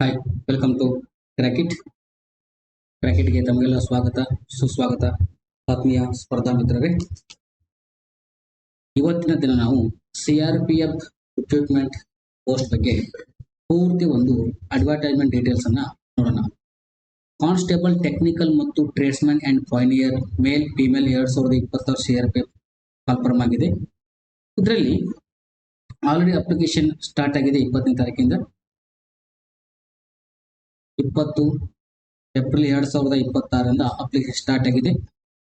Hi, welcome to Crack It. ಕ್ರ್ಯಾಕಿಟ್ಗೆ ತಮಗೆಲ್ಲ ಸ್ವಾಗತ, ಸುಸ್ವಾಗತ ಆತ್ಮೀಯ ಸ್ಪರ್ಧಾ ಮಿತ್ರರೇ. ಇವತ್ತಿನ ದಿನ ನಾವು CRPF ರಿಕ್ರೂಟ್ಮೆಂಟ್ ಪೋಸ್ಟ್ ಬಗ್ಗೆ ಪೂರ್ತಿ ಒಂದು ಅಡ್ವರ್ಟೈಸ್ಮೆಂಟ್ ಡೀಟೇಲ್ಸ್ ಅನ್ನ ನೋಡೋಣ. ಕಾನ್ಸ್ಟೇಬಲ್ ಟೆಕ್ನಿಕಲ್ ಮತ್ತು tradesman and Pioneer mail female 2026 CRPF ಕಾಲ್ಫರ್ಮ್ ಆಗಿದೆ. ಇದರಲ್ಲಿ ಆಲ್ರೆಡಿ ಅಪ್ಲಿಕೇಶನ್ ಸ್ಟಾರ್ಟ್ ಆಗಿದೆ 20ನೇ ತಾರೀಕಿಂದ. 20 ಏಪ್ರಿಲ್ 2026 ಅಪ್ಲಿಕೇಶನ್ ಸ್ಟಾರ್ಟ್ ಆಗಿದೆ.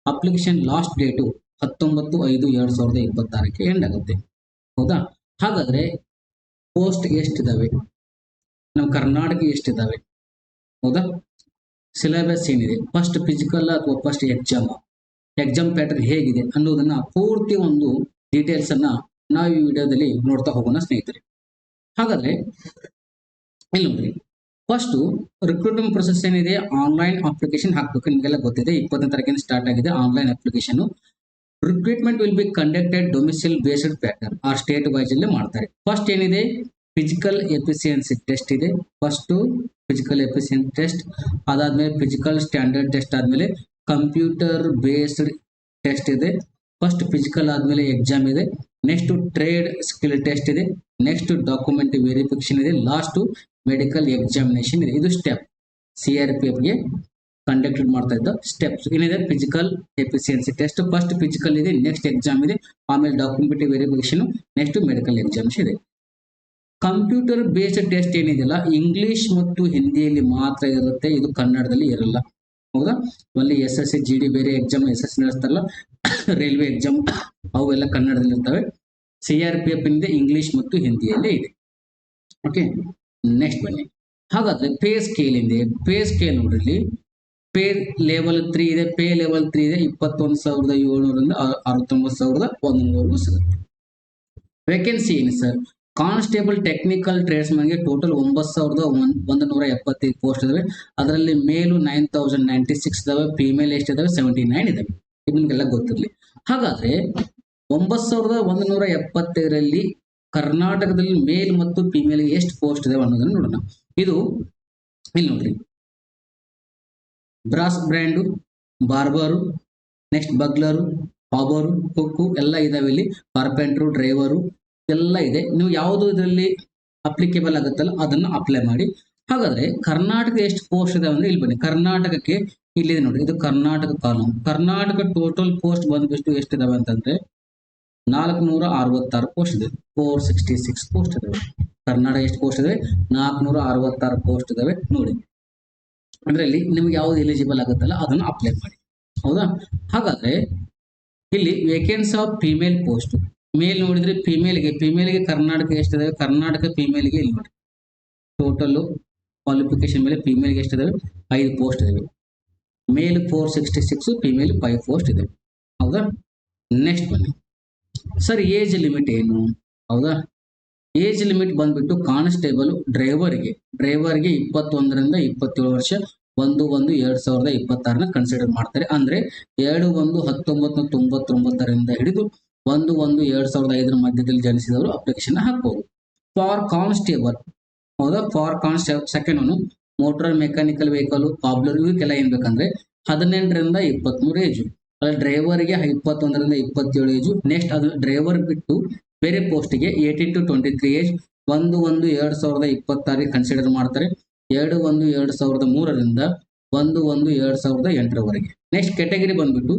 ಅಪ್ಲಿಕೇಶನ್ ಲಾಸ್ಟ್ ಡೇಟು 19/5/2026 ಎಂಡ್ ಆಗುತ್ತೆ. ಹೌದಾ? ಹಾಗಾದ್ರೆ ಪೋಸ್ಟ್ ಎಷ್ಟಿದಾವೆ, ನಮ್ಮ ಕರ್ನಾಟಕ ಎಷ್ಟಿದಾವೆ, ಹೌದಾ? ಸಿಲೆಬಸ್ ಏನಿದೆ, ಫಸ್ಟ್ ಫಿಸಿಕಲ್ ಅಥವಾ ಫಸ್ಟ್ ಎಕ್ಸಾಮ್ ಪ್ಯಾಟರ್ನ್ ಹೇಗಿದೆ ಅನ್ನೋದನ್ನ ಪೂರ್ತಿ ಒಂದು ಡೀಟೇಲ್ಸ್ ಅನ್ನ ನಾವು ಈ ವಿಡಿಯೋದಲ್ಲಿ ನೋಡ್ತಾ ಹೋಗೋಣ ಸ್ನೇಹಿತರೆ. ಹಾಗಾದ್ರೆ ಇಲ್ಲಿ ನೋಡ್ರಿ, ಫಸ್ಟ್ ರಿಕ್ರೂಟ್ಮೆಂಟ್ ಪ್ರೊಸೆಸ್ ಏನಿದೆ, ಆನ್ಲೈನ್ ಅಪ್ಲಿಕೇಶನ್ ಹಾಕಬೇಕು. ನಿಮಗೆಲ್ಲ ಗೊತ್ತಿದೆ, 20ನೇ ತಾರೀಕಿನ ಸ್ಟಾರ್ಟ್ ಆಗಿದೆ online application. Recruitment will be conducted domicile based pattern ಆ ಸ್ಟೇಟ್ ವೈಸ್ ಅಲ್ಲಿ ಮಾಡ್ತಾರೆ. ಫಸ್ಟ್ ಏನಿದೆ, ಫಿಸಿಕಲ್ ಎಫಿಷಿಯನ್ಸಿ ಟೆಸ್ಟ್ ಇದೆ. ಫಸ್ಟ್ ಫಿಸಿಕಲ್ ಎಫಿಷಿಯನ್ಸಿ ಟೆಸ್ಟ್, ಅದಾದ್ಮೇಲೆ ಫಿಸಿಕಲ್ ಸ್ಟ್ಯಾಂಡರ್ಡ್ ಟೆಸ್ಟ್ ಆದ್ಮೇಲೆ ಕಂಪ್ಯೂಟರ್ ಬೇಸ್ಡ್ ಟೆಸ್ಟ್ ಇದೆ. ಫಸ್ಟ್ ಫಿಸಿಕಲ್ ಆದ್ಮೇಲೆ ಎಕ್ಸಾಮ್ ಇದೆ. ನೆಕ್ಸ್ಟ್ ಟ್ರೇಡ್ ಸ್ಕಿಲ್ ಟೆಸ್ಟ್ ಇದೆ. ನೆಕ್ಸ್ಟ್ ಡಾಕ್ಯುಮೆಂಟ್ ವೆರಿಫಿಕೇಶನ್ ಇದೆ. ಲಾಸ್ಟ್ ಮೆಡಿಕಲ್ ಎಕ್ಸಾಮಿನೇಷನ್ ಇದೆ. ಇದು ಸ್ಟೆಪ್ CRPF ಗೆ ಕಂಡಕ್ಟೆಡ್ ಮಾಡ್ತಾ ಇದ್ದ ಸ್ಟೆಪ್ಸ್ ಏನಿದೆ. Physical efficiency test, first physical ಇದೆ, ನೆಕ್ಸ್ಟ್ ಎಕ್ಸಾಮ್ ಇದೆ, ಆಮೇಲೆ document verification, next medical examination ಇದೆ. ಕಂಪ್ಯೂಟರ್ ಬೇಸ್ಡ್ ಟೆಸ್ಟ್ ಏನಿದೆಯಲ್ಲ, ಇಂಗ್ಲಿಷ್ ಮತ್ತು ಹಿಂದಿಯಲ್ಲಿ ಮಾತ್ರ ಇರುತ್ತೆ, ಇದು ಕನ್ನಡದಲ್ಲಿ ಇರಲ್ಲ. ಹೌದಾ? ಅಲ್ಲಿ SSC GD ಬೇರೆ ಎಕ್ಸಾಮ್ SSC ನಡೆಸ್ತಾರಲ್ಲ, ರೈಲ್ವೆ ಎಕ್ಸಾಮ್ ಅವೆಲ್ಲ ಕನ್ನಡದಲ್ಲಿ ಇರ್ತವೆ. CRPF ಇಂದ ಇಂಗ್ಲಿಷ್ ಮತ್ತು ಹಿಂದಿಯಲ್ಲೇ ಇದೆ. ಓಕೆ, ನೆಕ್ಸ್ಟ್ ಬನ್ನಿ. ಹಾಗಾದ್ರೆ ಪೇ ಸ್ಕೇಲ್ ಇದೆ. ಪೇ ಸ್ಕೇಲ್ ನೋಡ್ರಿ, ಪೇ ಲೆವೆಲ್ 3 ಇದೆ. ಪೇ ಲೆವೆಲ್ 3 ಇದೆ, 21,700 69,100 ಸಿಗುತ್ತೆ. ವೇಕೆನ್ಸಿ ಏನು ಸರ್? ಕಾನ್ಸ್ಟೇಬಲ್ ಟೆಕ್ನಿಕಲ್ ಟ್ರೇಡ್ಸ್ಮನ್ಗೆ ಟೋಟಲ್ 9,175 ಪೋಸ್ಟ್ ಇದಾವೆ. ಅದರಲ್ಲಿ ಮೇಲು 9,096 ಇದಾವೆ, ಫಿಮೇಲ್ ಎಷ್ಟಿದಾವೆ 79 ಇದಾವೆ. ಇದು ನಿಮಗೆಲ್ಲ ಗೊತ್ತಿರಲಿ. ಹಾಗಾದ್ರೆ 9,175ರಲ್ಲಿ ಕರ್ನಾಟಕದಲ್ಲಿ ಮೇಲ್ ಮತ್ತು ಫಿಮೇಲ್ ಎಷ್ಟು ಪೋಸ್ಟ್ ಇದಾವೆ ಅನ್ನೋದನ್ನ ನೋಡೋಣ. ಇದು ಇಲ್ಲಿ ನೋಡ್ರಿ, ಬ್ರಾಸ್ ಬ್ರ್ಯಾಂಡು, ಬಾರ್ಬರು, ನೆಕ್ಸ್ಟ್ ಬಗ್ಲರು, ಹಾಬರು, ಕುಕ್ಕು ಎಲ್ಲ ಇದಾವೆ. ಇಲ್ಲಿ ಕಾರ್ಪೆಂಟ್ರು, ಡ್ರೈವರು ಎಲ್ಲ ಇದೆ. ನೀವು ಯಾವುದು ಇದರಲ್ಲಿ ಅಪ್ಲಿಕೇಬಲ್ ಆಗುತ್ತಲ್ಲ ಅದನ್ನು ಅಪ್ಲೈ ಮಾಡಿ. ಹಾಗಾದ್ರೆ ಕರ್ನಾಟಕ ಎಷ್ಟು ಪೋಸ್ಟ್ ಇದಾವೆ ಅಂದ್ರೆ ಇಲ್ಲಿ ಬನ್ನಿ. ಕರ್ನಾಟಕಕ್ಕೆ ಇಲ್ಲಿದೆ ನೋಡಿ, ಇದು Karnataka column. Karnataka total post ಬಂದ್ಬಿಟ್ಟು ಎಷ್ಟಿದಾವೆ ಅಂತಂದ್ರೆ 466 ಪೋಸ್ಟ್ ಇದೆ. 466 ಪೋಸ್ಟ್ ಇದಾವೆ. ಕರ್ನಾಟಕ ಎಷ್ಟು ಪೋಸ್ಟ್ ಇದೆ? 466 ಪೋಸ್ಟ್ ಇದಾವೆ ನೋಡಿ. ಅದರಲ್ಲಿ ನಿಮ್ಗೆ ಯಾವ್ದು ಎಲಿಜಿಬಲ್ ಆಗುತ್ತಲ್ಲ ಅದನ್ನು ಅಪ್ಲೈ ಮಾಡಿ. ಹೌದಾ? ಹಾಗಾದ್ರೆ ಇಲ್ಲಿ ವೇಕೆನ್ಸಿ ಆಫ್ ಫಿಮೇಲ್ ಪೋಸ್ಟ್, ಮೇಲ್ ನೋಡಿದ್ರೆ ಫಿಮೇಲ್ಗೆ ಕರ್ನಾಟಕ ಎಷ್ಟಿದಾವೆ? ಕರ್ನಾಟಕ ಫಿಮೇಲ್ಗೆ ಇಲ್ಲಿ ನೋಡಿ, ಟೋಟಲ್ ಕ್ವಾಲಿಫಿಕೇಶನ್ ಮೇಲೆ ಫಿಮೇಲ್ಗೆ ಎಷ್ಟಿದಾವೆ? 5 ಪೋಸ್ಟ್ ಇದಾವೆ. ಮೇಲ್ 466, ಫಿಮೇಲ್ 5 ಪೋಸ್ಟ್ ಇದೆ. ಹೌದಾ? ನೆಕ್ಸ್ಟ್ ಬನ್ನಿ ಸರ್, ಏಜ್ ಲಿಮಿಟ್ ಏನು? ಹೌದಾ? ಏಜ್ ಲಿಮಿಟ್ ಬಂದ್ಬಿಟ್ಟು ಕಾನ್ಸ್ಟೇಬಲ್ ಡ್ರೈವರ್ಗೆ 21ರಿಂದ 27 ವರ್ಷ, 1/1/2026 ಕನ್ಸಿಡರ್ ಮಾಡ್ತಾರೆ. ಅಂದ್ರೆ 7/1/1999 ಹಿಡಿದು 1/1/2005 ಮಧ್ಯದಲ್ಲಿ ಜನಿಸಿದವರು ಅಪ್ಲಿಕೇಶನ್ ಹಾಕಬಹುದು. ಫಾರ್ ಕಾನ್ಸ್ಟೇಬಲ್, ಹೌದಾ? For constable second one motor mechanical vehicle, cobbler, ಇವಕ್ಕೆಲ್ಲ ಏನ್ ಬೇಕಂದ್ರೆ 18ರಿಂದ 23 ಏಜು. ಅಲ್ಲಿ ಡ್ರೈವರ್ಗೆ 21ರಿಂದ 27 ಏಜು. ನೆಕ್ಸ್ಟ್ ಅದು ಡ್ರೈವರ್ ಬಿಟ್ಟು ಬೇರೆ ಪೋಸ್ಟ್ಗೆ 18 to 23 ಏಜ್, 1/1/2026 ಕನ್ಸಿಡರ್ ಮಾಡ್ತಾರೆ. 2/1/2003ರಿಂದ 1/1/2008 ನೆಕ್ಸ್ಟ್ ಕ್ಯಾಟಗರಿ ಬಂದ್ಬಿಟ್ಟು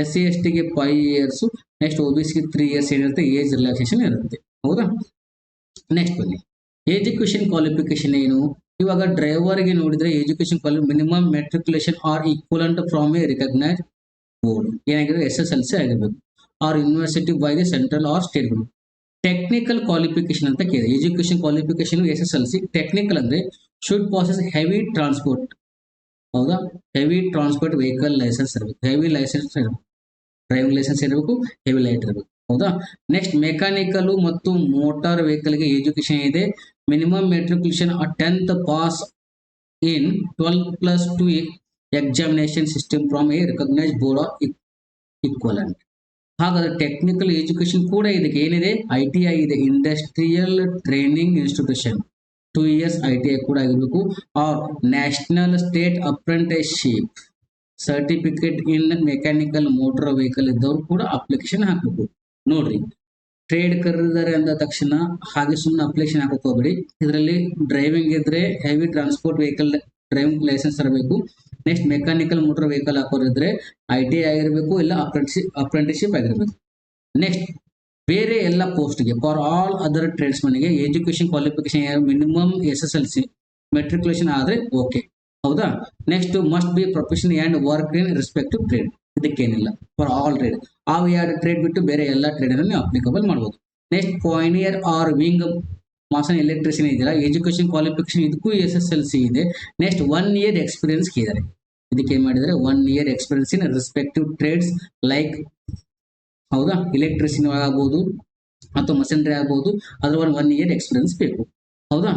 SC STಗೆ 5 ಇಯರ್ಸ್, ನೆಕ್ಸ್ಟ್ OBCಗೆ 3 ಇಯರ್ಸ್ ಏನಿರುತ್ತೆ, ಏಜ್ ರಿಲ್ಯಾಕ್ಸೇಷನ್ ಇರುತ್ತೆ. ಹೌದಾ? ನೆಕ್ಸ್ಟ್ ಬನ್ನಿ, ಎಜುಕೇಶನ್ ಕ್ವಾಲಿಫಿಕೇಶನ್ ಏನು? ಇವಾಗ ಡ್ರೈವರ್ಗೆ ನೋಡಿದ್ರೆ education minimum matriculation or equivalent from a recognised board, ಏನಾಗಿರೋ SSLC ಆಗಿರ್ಬೇಕು, or university by the central or state board. Technical qualification ಅಂತ ಕೇಳಿದೆ. Education qualification SSLC. ಟೆಕ್ನಿಕಲ್ ಅಂದ್ರೆ ಶುಡ್ ಪಾಸಸ್ ಹೆವಿ ಟ್ರಾನ್ಸ್ಪೋರ್ಟ್, ಹೌದಾ? ಹೆವಿ ಟ್ರಾನ್ಸ್ಪೋರ್ಟ್ ವೆಹಿಕಲ್ ಲೈಸೆನ್ಸ್ ಇರಬೇಕು, heavy licence ಇರಬೇಕು, driving licence ಇರಬೇಕು, heavy light ಇರಬೇಕು. ಹೌದಾ? ನೆಕ್ಸ್ಟ್ ಮೆಕ್ಯಾನಿಕಲ್ ಮತ್ತು ಮೋಟಾರ್ ವೆಹಿಕಲ್ಗೆ ಎಜುಕೇಶನ್ ಇದೆ. Minimum matriculation 10th pass in 12+2 examination system from a recognised board of equivalent. ಹಾಗಾದ್ರೆ ಟೆಕ್ನಿಕಲ್ ಎಜುಕೇಶನ್ ಕೂಡ ಇದಕ್ಕೆ ಏನಿದೆ? ITI ಇದೆ, industrial training institution. 2 years ITI ಕೂಡ ಆಗಿರ್ಬೇಕು, or national state apprenticeship certificate in mechanical motor vehicle ಇದ್ದವ್ರು ಕೂಡ ಅಪ್ಲಿಕೇಶನ್ ಹಾಕಬೇಕು. ನೋಡ್ರಿ, ಟ್ರೇಡ್ ಕರೆದಿದ್ದಾರೆ ಅಂದ ತಕ್ಷಣ ಹಾಗೆ ಸುಮ್ಮನೆ ಅಪ್ಲಿಕೇಶನ್ ಹಾಕಕ್ ಹೋಗ್ಬೇಡಿ. ಇದರಲ್ಲಿ ಡ್ರೈವಿಂಗ್ ಇದ್ರೆ heavy transport vehicle driving licence ಇರಬೇಕು. ನೆಕ್ಸ್ಟ್ ಮೆಕ್ಯಾನಿಕಲ್ ಮೋಟರ್ ವೆಹಿಕಲ್ ಹಾಕೋರಿದ್ರೆ ITI ಆಗಿರಬೇಕು, ಇಲ್ಲ ಅಪ್ರೆಂಟಿಸ್ಶಿಪ್ ಆಗಿರ್ಬೇಕು. ನೆಕ್ಸ್ಟ್ ಬೇರೆ ಎಲ್ಲ ಪೋಸ್ಟ್ಗೆ ಫಾರ್ ಆಲ್ ಅದರ್ ಟ್ರೇಡ್ಸ್ ಮನೆಗೆ education qualification minimum SSLC matriculation ಆದ್ರೆ ಓಕೆ, ಹೌದಾ. Next must be professional and work in respective trade, ಇದಕ್ಕೇನಿಲ್ಲ ಫಾರ್ ಆಲ್ ಟ್ರೇಡ್. ಆ ಎರಡು ಟ್ರೇಡ್ ಬಿಟ್ಟು ಬೇರೆ ಎಲ್ಲ ಟ್ರೇಡ್ ಅನ್ನು ನೀವು ಅಪ್ಲಿಕಬಲ್ ಮಾಡಬಹುದು. ನೆಕ್ಸ್ಟ್ ಪಾಯ್ನಿಯರ್ ಆರ್ ವಿಂಗ್ ಮಾಸನ್ ಎಲೆಕ್ಟ್ರಿಷಿಯನ್ ಇದೆಯಲ್ಲ, ಎಜುಕೇಶನ್ ಕ್ವಾಲಿಫಿಕೇಶನ್ ಇದಕ್ಕೂ SSLC ಇದೆ. ನೆಕ್ಸ್ಟ್ 1 ಇಯರ್ ಎಕ್ಸ್ಪೀರಿಯನ್ಸ್ ಕೇಳಿದ್ದಾರೆ. ಇದಕ್ಕೆ ಏನ್ ಮಾಡಿದರೆ 1 year experience in respective trades like, ಹೌದಾ, ಇಲೆಕ್ಟ್ರಿಷಿಯನ್ ಆಗ್ಬೋದು ಅಥವಾ ಮಷಿನರಿ ಆಗ್ಬೋದು, ಅದ್ರ 1 ಇಯರ್ ಎಕ್ಸ್ಪೀರಿಯನ್ಸ್ ಬೇಕು, ಹೌದಾ.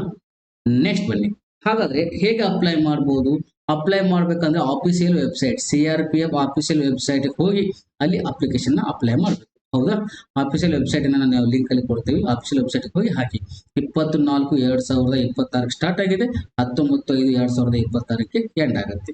ನೆಕ್ಸ್ಟ್ ಬನ್ನಿ, ಹಾಗಾದ್ರೆ ಹೇಗೆ ಅಪ್ಲೈ ಮಾಡ್ಬೋದು? ಅಪ್ಲೈ ಮಾಡ್ಬೇಕಂದ್ರೆ official website CRPF official website ಹೋಗಿ ಅಲ್ಲಿ ಅಪ್ಲಿಕೇಶನ್ ಅಪ್ಲೈ ಮಾಡಬೇಕು, ಹೌದಾ. ಆಫೀಸಿಯಲ್ ವೆಬ್ಸೈಟ್ ನಾವು ಲಿಂಕ್ ಅಲ್ಲಿ ಕೊಡ್ತೀವಿ, ಆಫೀಸಿಯಲ್ ವೆಬ್ಸೈಟ್ ಹೋಗಿ ಹಾಕಿ. 24/2026 ಸ್ಟಾರ್ಟ್ ಆಗಿದೆ, 19/5/2026 ಎಂಡ್ ಆಗುತ್ತೆ.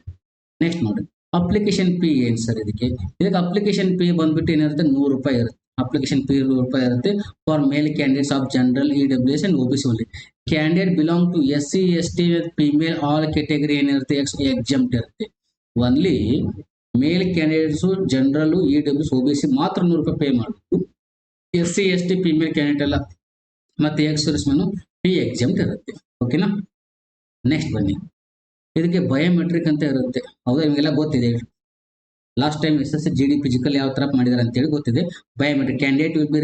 ನೆಕ್ಸ್ಟ್ ನೋಡಿ, ಅಪ್ಲಿಕೇಶನ್ ಫೀ ಏನ್ ಸರ್? ಇದಕ್ಕೆ ಅಪ್ಲಿಕೇಶನ್ ಫೀ ಬಂದ್ಬಿಟ್ಟು ಏನಿರುತ್ತೆ, 100 ರೂಪಾಯಿ ಇರುತ್ತೆ. ಅಪ್ಲಿಕೇಶನ್ ಫೀ 100 ರೂಪಾಯಿ ಇರುತ್ತೆ for male candidates of general EWS and OBC only. Candidate belong to SC ST female all category ಏನಿರುತ್ತೆ ಎಕ್ಸಮ್ಟ್ ಇರುತ್ತೆ. Only male candidates general EWS OBC ಮಾತ್ರ 100 ರೂಪಾಯಿ ಪೇ ಮಾಡಬೇಕು. SC ST ಫಿಮೇಲ್ ಕ್ಯಾಂಡಿಡೇಟ್ ಎಲ್ಲ ಮತ್ತೆ ex service men fee exempt ಇರುತ್ತೆ, ಓಕೆನಾ. Next ಬನ್ನಿ, ಇದಕ್ಕೆ ಬಯೋಮೆಟ್ರಿಕ್ ಅಂತ ಇರುತ್ತೆ, ಹೌದಾ. ನಿಮಗೆಲ್ಲ ಗೊತ್ತಿದೆ, last time SSC GD physical ಯಾವ ತರ ಮಾಡಿದಾರೆ ಅಂತೇಳಿ ಗೊತ್ತಿದೆ. Biometric candidate will be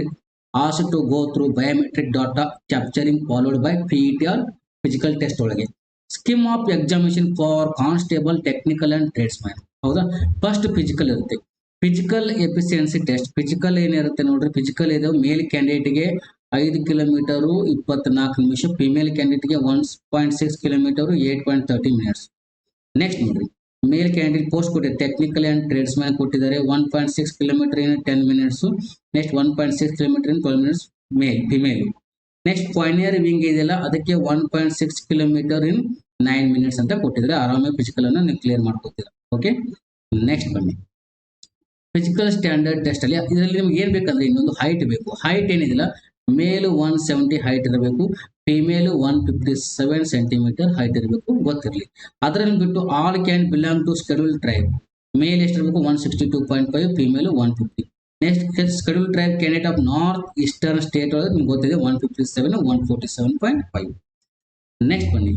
asked to go through biometric data capturing followed by PET or physical test ಒಳಗೆ. Scheme of examination for constable technical and tradesman, ಹೌದಾ. First physical ಇರುತ್ತೆ, physical efficiency test. Physical ಏನಿರುತ್ತೆ ನೋಡ್ರಿ, physical ಇದೆ ಮೇಲ್ ಕ್ಯಾಂಡಿಡೇಟ್ಗೆ 5 kilometre 24 ನಿಮಿಷ, female ಕ್ಯಾಂಡಿಡೇಟ್ಗೆ 1.6 kilometre 8.30 minutes. Next ನೋಡ್ರಿ, ಮೇಲ್ candidate post ಕೊಟ್ಟಿದೆ technical and trades man ಕೊಟ್ಟಿದ್ದಾರೆ 1.6 ಕಿಲೋಮೀಟರ್ ಇನ್ 10 ಮಿನಿಟ್ಸ್. ನೆಕ್ಸ್ಟ್ 1.6 ಕಿಲೋಮೀಟರ್ ಇನ್ 12 minutes female. Next ಪಾಯ್ನಿಯರ್ wing ಇದೆಯಲ್ಲ, ಅದಕ್ಕೆ 1.6 ಕಿಲೋಮೀಟರ್ ಇನ್ 9 ಮಿನಿಟ್ಸ್ ಅಂತ ಕೊಟ್ಟಿದ್ದಾರೆ. ಆರಾಮಾಗಿ ಫಿಸಿಕಲ್ ಅನ್ನು ನೀವು ಕ್ಲಿಯರ್ ಮಾಡ್ಕೋತೀರಾ, ಓಕೆ. ನೆಕ್ಸ್ಟ್ ಬನ್ನಿ, ಫಿಸಿಕಲ್ ಸ್ಟ್ಯಾಂಡರ್ಡ್ ಟೆಸ್ಟ್ ಅಲ್ಲಿ ಇದರಲ್ಲಿ ನಿಮ್ಗೆ ಏನ್ ಬೇಕಂದ್ರೆ ಇನ್ನೊಂದು ಹೈಟ್ ಬೇಕು. ಹೈಟ್ ಏನಿದಿಲ್ಲ, ಮೇಲ್ 170 ಹೈಟ್ ಇರಬೇಕು, ಫಿಮೇಲ್ 157 ಸೆಂಟಿಮೀಟರ್ ಹೈಟ್ ಇರಬೇಕು, ಗೊತ್ತಿರಲಿ. ಅದರಲ್ಲಿ ಬಿಟ್ಟು all can belong to schedule tribe. Male ಎಷ್ಟಿರಬೇಕು 162.5, female 150. Next schedule tribe candidate of north eastern state ಒಳಗೆ ನಿಮ್ಗೆ ಗೊತ್ತಿದೆ 157 147.5. ನೆಕ್ಸ್ಟ್ ಬನ್ನಿ,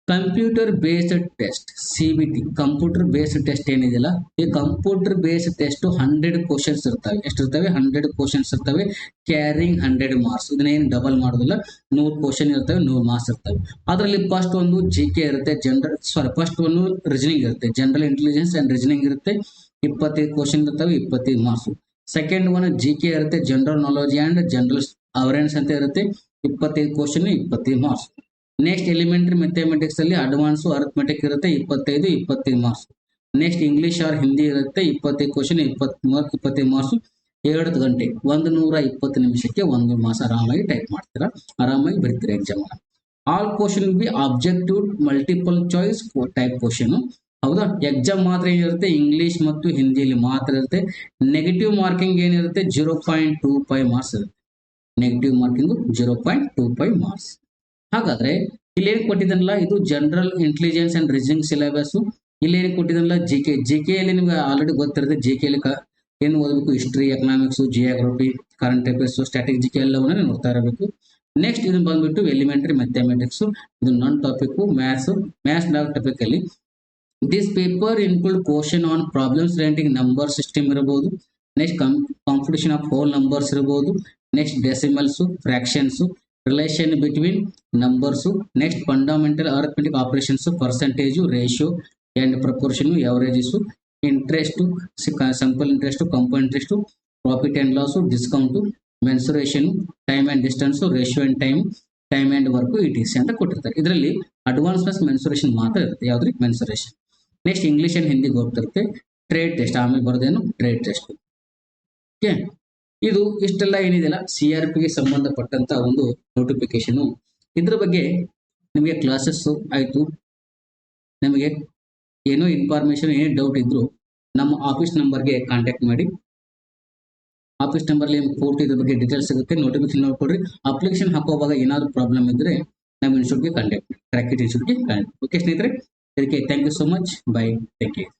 computer based test CBT. Computer based test ಏನಿದೆಯಲ್ಲ, ಈ ಕಂಪ್ಯೂಟರ್ ಬೇಸ್ಡ್ ಟೆಸ್ಟ್ 100 ಕ್ವಶನ್ಸ್ ಇರ್ತವೆ. ಎಷ್ಟಿರ್ತವೆ? 100 ಕ್ವಶನ್ಸ್ ಇರ್ತವೆ, ಕ್ಯಾರಿಂಗ್ 100 ಮಾರ್ಕ್ಸ್. ಇದನ್ನ ಏನು ಡಬಲ್ ಮಾಡೋದಿಲ್ಲ, 100 ಕ್ವಶನ್ ಇರ್ತವೆ, 100 ಮಾರ್ಕ್ಸ್ ಇರ್ತವೆ. ಅದರಲ್ಲಿ ಫಸ್ಟ್ ಒಂದು GK ಇರುತ್ತೆ, ಫಸ್ಟ್ ಒಂದು ರೀಸನಿಂಗ್ ಇರುತ್ತೆ, ಜನರಲ್ ಇಂಟೆಲಿಜೆನ್ಸ್ ಅಂಡ್ ರೀಸನಿಂಗ್ ಇರುತ್ತೆ, 25 ಕ್ವಶನ್ ಇರ್ತವೆ, 25 ಮಾರ್ಕ್ಸ್. ಸೆಕೆಂಡ್ ಒನ್ GK ಇರುತ್ತೆ, general knowledge and general awareness ಅಂತ ಇರುತ್ತೆ, 25 question 25 marks. Next elementary mathematics ಅಲ್ಲಿ ಅಡ್ವಾನ್ಸ್ ಅರ್ಥಮೆಟಿಕ್ ಇರುತ್ತೆ, 25 marks. Next English or Hindi ಇರುತ್ತೆ, 25 ಕ್ವಶನ್ 25 ಮಾರ್ಕ್ಸ್. 2 ಗಂಟೆ 120 ನಿಮಿಷಕ್ಕೆ 1 ಮಾರ್ಕ್ಸ್. ಆರಾಮಾಗಿ ಟೈಪ್ ಮಾಡ್ತೀರಾ, ಆರಾಮಾಗಿ ಬರೀತೀರಾ exam. All question be objective multiple choice type question, ಹೌದಾ. ಎಕ್ಸಾಮ್ ಮಾತ್ರ ಏನಿರುತ್ತೆ ಇಂಗ್ಲಿಷ್ ಮತ್ತು ಹಿಂದಿಯಲ್ಲಿ ಮಾತ್ರ ಇರುತ್ತೆ. ನೆಗೆಟಿವ್ ಮಾರ್ಕಿಂಗ್ ಏನಿರುತ್ತೆ 0.25 ಮಾರ್ಕ್ಸ್ ಇರುತ್ತೆ. Negative marking 0.25 marks. ಹಾಗಾದ್ರೆ ಇಲ್ಲಿ ಏನ್ ಕೊಟ್ಟಿದ್ದನಲ್ಲ, ಇದು general intelligence and reasoning syllabus. ಇಲ್ಲಿ ಏನ್ ಕೊಟ್ಟಿದ್ದನಲ್ಲ GK ಅಲ್ಲಿ ನಿಮ್ಗೆ ಆಲ್ರೆಡಿ ಗೊತ್ತಿರುತ್ತೆ. GK ಅಲ್ಲಿ ಏನು ಓದಬೇಕು? History, economics, geography, current affairs, strategic GK ಎಲ್ಲವನ್ನ ನೋಡ್ತಾ ಇರಬೇಕು. ನೆಕ್ಸ್ಟ್ ಇದು ಬಂದ್ಬಿಟ್ಟು ಎಲಿಮೆಂಟರಿ ಮ್ಯಾಥಮೆಟಿಕ್ಸ್, ಇದು ನಾನ್ ಟಾಪಿಕ್. ಮ್ಯಾಥ್ಸ್ ಟಾಪಿಕ್ ಅಲ್ಲಿ this paper include question on problems relating number system ಇರಬಹುದು. Next computation of whole numbers ಇರಬಹುದು. Next decimals, fractions, relation between numbers. Next fundamental arithmetic operations, percentage, ratio and proportion, averages, interest, simple interest, compound interest, profit and loss, discount, mensuration, time and distance, ratio and time and work, ETC ಅಂತ ಕೊಟ್ಟಿರ್ತಾರೆ. ಇದರಲ್ಲಿ advance plus mensuration ಮಾತ್ರ ಇರುತ್ತೆ. ಯಾವ್ದ್ರಿ? Mensuration. Next English and Hindi ಗೊತ್ತಿರುತ್ತೆ. Trade test ಆಮೇಲೆ ಬರೋದೇನು? Trade test. Okay, ಇದು ಇಷ್ಟೆಲ್ಲ ಏನಿದೆಯಲ್ಲ CRP ಗೆ ಸಂಬಂಧಪಟ್ಟಂತ ಒಂದು ನೋಟಿಫಿಕೇಶನ್. ಇದ್ರ ಬಗ್ಗೆ ನಿಮಗೆ ಕ್ಲಾಸಸ್ ಆಯಿತು, ನಿಮಗೆ ಏನೋ ಇನ್ಫಾರ್ಮೇಶನ್ ಏನೇ ಡೌಟ್ ಇದ್ರು ನಮ್ಮ ಆಫೀಸ್ ನಂಬರ್ಗೆ ಕಾಂಟ್ಯಾಕ್ಟ್ ಮಾಡಿ. ಆಫೀಸ್ ನಂಬರ್ಲಿ ಪೂರ್ತಿ ಇದ್ರ ಬಗ್ಗೆ ಡೀಟೇಲ್ಸ್ ಸಿಗುತ್ತೆ. ನೋಟಿಫಿಕೇಶನ್ ನೋಡ್ಕೊಡ್ರಿ. ಅಪ್ಲಿಕೇಶನ್ ಹಾಕೋವಾಗ ಏನಾದ್ರು ಪ್ರಾಬ್ಲಮ್ ಇದ್ರೆ ನಮ್ಮ ಇನ್ಸ್ಟಿಟ್ಯೂಟ್ಗೆ ಕಾಂಟ್ಯಾಕ್ಟ್ ಮಾಡಿ, ಕ್ರ್ಯಾಕೆಟ್ ಇನ್ಸ್ಟಿಟ್ಯೂಟ್ಗೆ ಕಾಂಟ್ಯಾಕ್ಟ್. ಓಕೆ ಸ್ನೇಹಿತರೆ, ಇದಕ್ಕೆ thank you so much. Bye, take care.